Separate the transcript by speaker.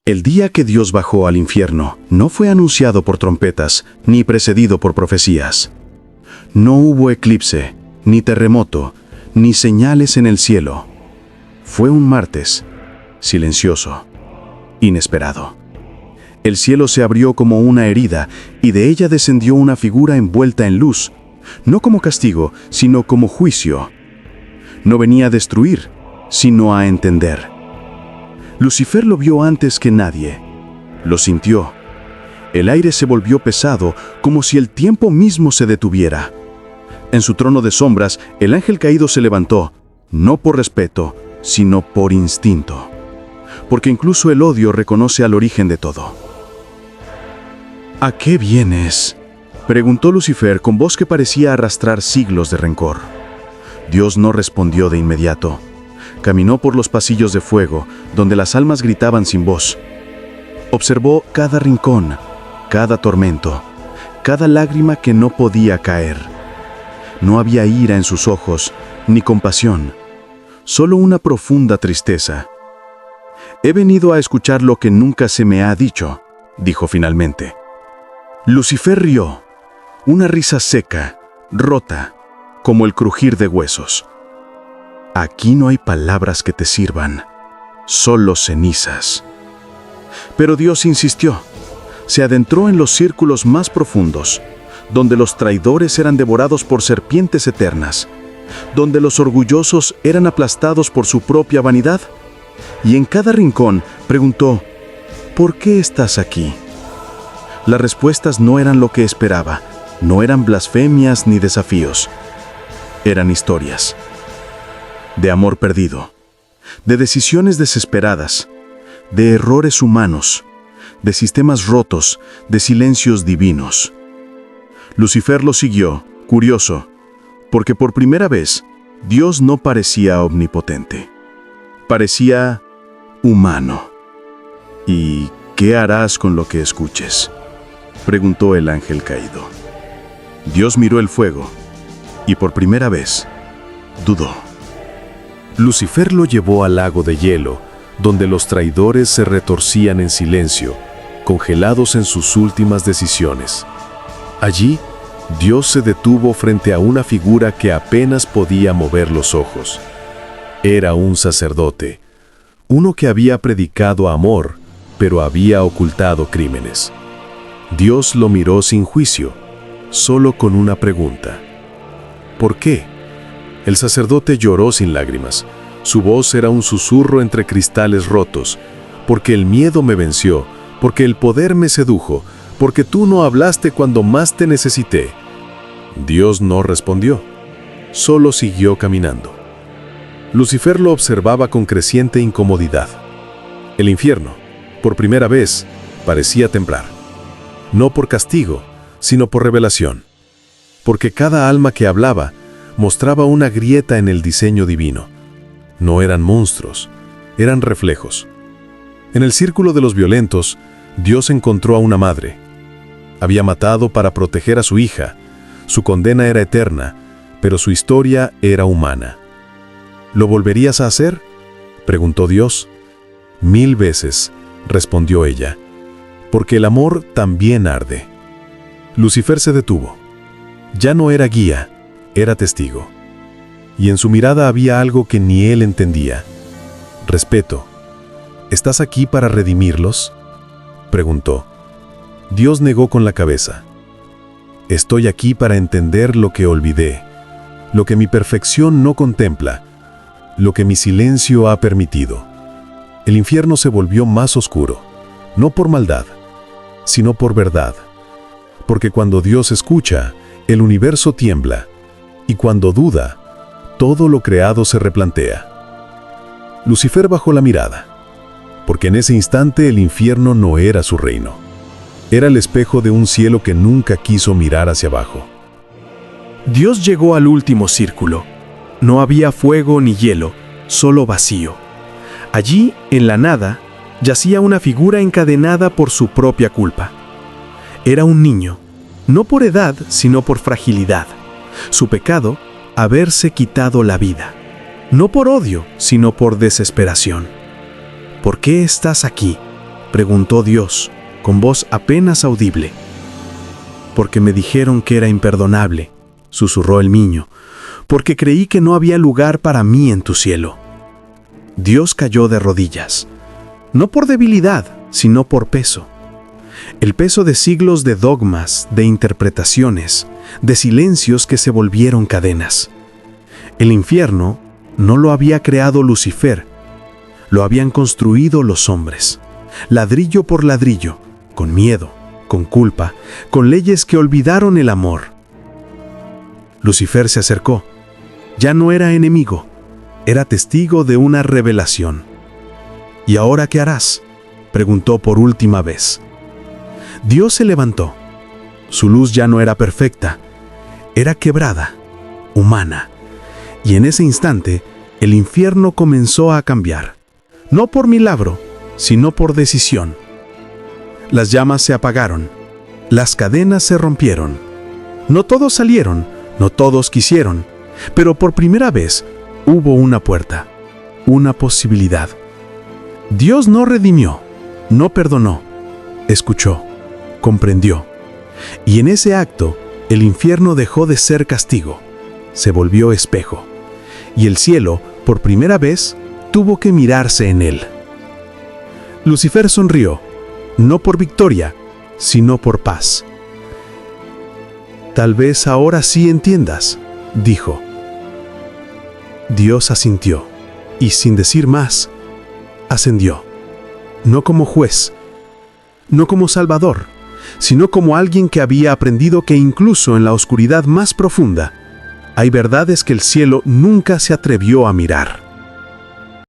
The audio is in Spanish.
Speaker 1: El día que Dios bajó al infierno no fue anunciado por trompetas ni precedido por profecías. No hubo eclipse, ni terremoto, ni señales en el cielo. Fue un martes, silencioso, inesperado. El cielo se abrió como una herida y de ella descendió una figura envuelta en luz, no como castigo, sino como juicio. No venía a destruir, sino a entender. Lucifer lo vio antes que nadie. Lo sintió. El aire se volvió pesado, como si el tiempo mismo se detuviera. En su trono de sombras, el ángel caído se levantó, no por respeto, sino por instinto. Porque incluso el odio reconoce al origen de todo. ¿A qué vienes?, preguntó Lucifer con voz que parecía arrastrar siglos de rencor. Dios no respondió de inmediato. Caminó por los pasillos de fuego, donde las almas gritaban sin voz. Observó cada rincón, cada tormento, cada lágrima que no podía caer. No había ira en sus ojos, ni compasión, solo una profunda tristeza. «He venido a escuchar lo que nunca se me ha dicho», dijo finalmente. Lucifer rió, una risa seca, rota, como el crujir de huesos. «Aquí no hay palabras que te sirvan, solo cenizas». Pero Dios insistió. Se adentró en los círculos más profundos, donde los traidores eran devorados por serpientes eternas, donde los orgullosos eran aplastados por su propia vanidad. Y en cada rincón preguntó: «¿Por qué estás aquí?». Las respuestas no eran lo que esperaba, no eran blasfemias ni desafíos. Eran historias. De amor perdido, de decisiones desesperadas, de errores humanos, de sistemas rotos, de silencios divinos. Lucifer lo siguió, curioso, porque por primera vez Dios no parecía omnipotente. Parecía humano. «¿Y qué harás con lo que escuches?», preguntó el ángel caído. Dios miró el fuego y por primera vez dudó. Lucifer lo llevó al lago de hielo, donde los traidores se retorcían en silencio, congelados en sus últimas decisiones. Allí, Dios se detuvo frente a una figura que apenas podía mover los ojos. Era un sacerdote, uno que había predicado amor, pero había ocultado crímenes. Dios lo miró sin juicio, solo con una pregunta. ¿Por qué? El sacerdote lloró sin lágrimas. Su voz era un susurro entre cristales rotos. «Porque el miedo me venció, porque el poder me sedujo, porque tú no hablaste cuando más te necesité». Dios no respondió, solo siguió caminando. Lucifer lo observaba con creciente incomodidad. El infierno, por primera vez, parecía temblar. No por castigo, sino por revelación. Porque cada alma que hablaba mostraba una grieta en el diseño divino. No eran monstruos, eran reflejos. En el círculo de los violentos, Dios encontró a una madre. Había matado para proteger a su hija. Su condena era eterna, pero su historia era humana. ¿Lo volverías a hacer?, preguntó Dios. 1000 veces, respondió ella, porque el amor también arde. Lucifer se detuvo. Ya no era guía, era testigo. Y en su mirada había algo que ni él entendía. Respeto. ¿Estás aquí para redimirlos?, preguntó. Dios negó con la cabeza. Estoy aquí para entender lo que olvidé, lo que mi perfección no contempla, lo que mi silencio ha permitido. El infierno se volvió más oscuro, no por maldad, sino por verdad. Porque cuando Dios escucha, el universo tiembla, y cuando duda, todo lo creado se replantea. Lucifer bajó la mirada, porque en ese instante el infierno no era su reino. Era el espejo de un cielo que nunca quiso mirar hacia abajo.
Speaker 2: Dios llegó al último círculo. No había fuego ni hielo, solo vacío. Allí, en la nada, yacía una figura encadenada por su propia culpa. Era un niño, no por edad, sino por fragilidad. Su pecado, haberse quitado la vida. No por odio, sino por desesperación. ¿Por qué estás aquí?, preguntó Dios, con voz apenas audible. Porque me dijeron que era imperdonable, susurró el niño, porque creí que no había lugar para mí en tu cielo. Dios cayó de rodillas, no por debilidad, sino por peso. El peso de siglos de dogmas, de interpretaciones, de silencios que se volvieron cadenas. El infierno no lo había creado Lucifer, lo habían construido los hombres, ladrillo por ladrillo, con miedo, con culpa, con leyes que olvidaron el amor. Lucifer se acercó. Ya no era enemigo, era testigo de una revelación. ¿Y ahora qué harás?, preguntó por última vez. Dios se levantó. Su luz ya no era perfecta, era quebrada, humana. Y en ese instante, el infierno comenzó a cambiar. No por milagro, sino por decisión. Las llamas se apagaron, las cadenas se rompieron. No todos salieron, no todos quisieron, pero por primera vez hubo una puerta, una posibilidad. Dios no redimió, no perdonó, escuchó, comprendió. Y en ese acto, el infierno dejó de ser castigo, se volvió espejo. Y el cielo, por primera vez, tuvo que mirarse en él. Lucifer sonrió, no por victoria, sino por paz. Tal vez ahora sí entiendas, dijo. Dios asintió, y sin decir más, ascendió. No como juez, no como salvador, sino como alguien que había aprendido que incluso en la oscuridad más profunda, hay verdades que el cielo nunca se atrevió a mirar.